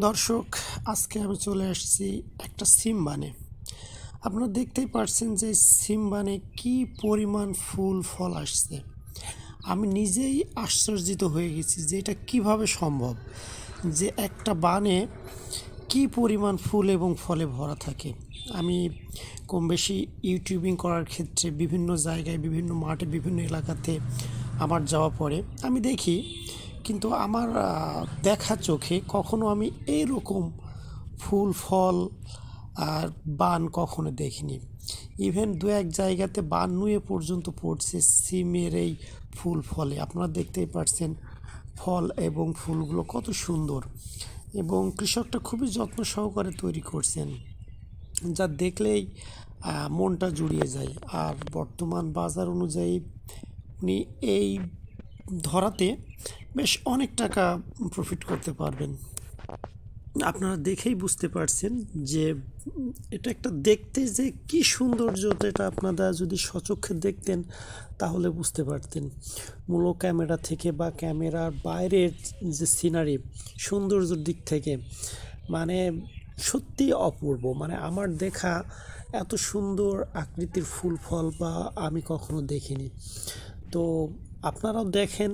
দর্শক, আজকে আমি চলে আসছি একটা সিম বানে। আপনারা দেখতেই পারছেন যে সিম বানে কি পরিমাণ ফুল ফল আসছে। আমি নিজেই আশ্চর্যিত হয়ে গেছি যে এটা কিভাবে সম্ভব, যে একটা বানে কি পরিমাণ ফুল এবং ফলে ভরা থাকে। আমি কম বেশি ইউটিউবিং করার ক্ষেত্রে বিভিন্ন জায়গায়, বিভিন্ন মাঠে, বিভিন্ন এলাকাতে আমার যাওয়া পড়ে, আমি দেখি, কিন্তু আমার দেখা চোখে কখনো আমি এইরকম ফুল ফল আর বান কখনো দেখিনি। ইভেন দু এক জায়গাতে বান নুয়ে পর্যন্ত পড়ছে সিমের এই ফুল ফলে। আপনারা দেখতেই পারছেন ফল এবং ফুলগুলো কত সুন্দর, এবং কৃষকটা খুবই যত্ন সহকারে তৈরি করছেন, যা দেখলেই মনটা জুড়িয়ে যায়। আর বর্তমান বাজার অনুযায়ী উনি এই ধরাতে বেশ অনেক টাকা প্রফিট করতে পারবেন। আপনারা দেখেই বুঝতে পারছেন যে এটা একটা দেখতে যে কি সৌন্দর্য, এটা আপনারা যদি স্বচক্ষে দেখতেন তাহলে বুঝতে পারতেন। মূল ক্যামেরা থেকে বা ক্যামেরার বাইরের যে সিনারি, সৌন্দর্যের দিক থেকে মানে সত্যি অপূর্ব। মানে আমার দেখা এত সুন্দর আকৃতির ফুল ফল বা আমি কখনো দেখিনি। তো আপনারাও দেখেন,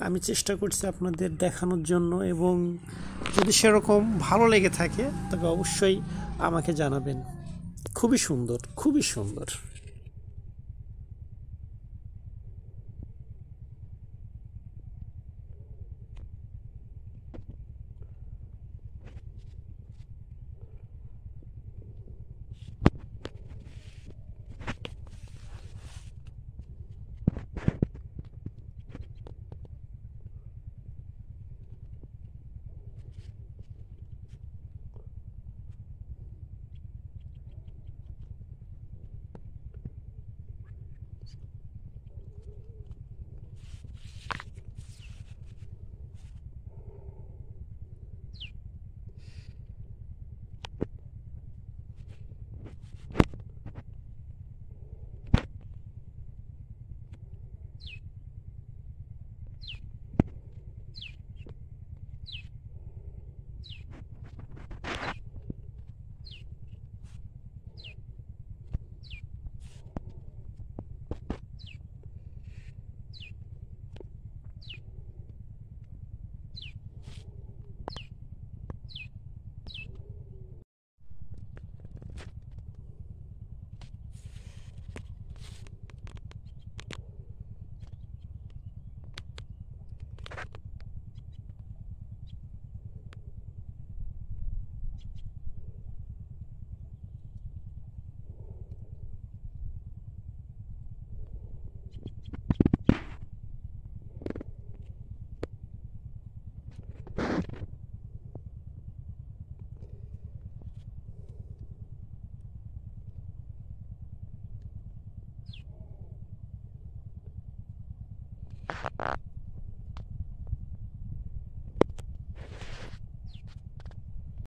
আমি চেষ্টা করছি আপনাদের দেখানোর জন্য, এবং যদি সেরকম ভালো লেগে থাকে তবে অবশ্যই আমাকে জানাবেন। খুবই সুন্দর, খুবই সুন্দর।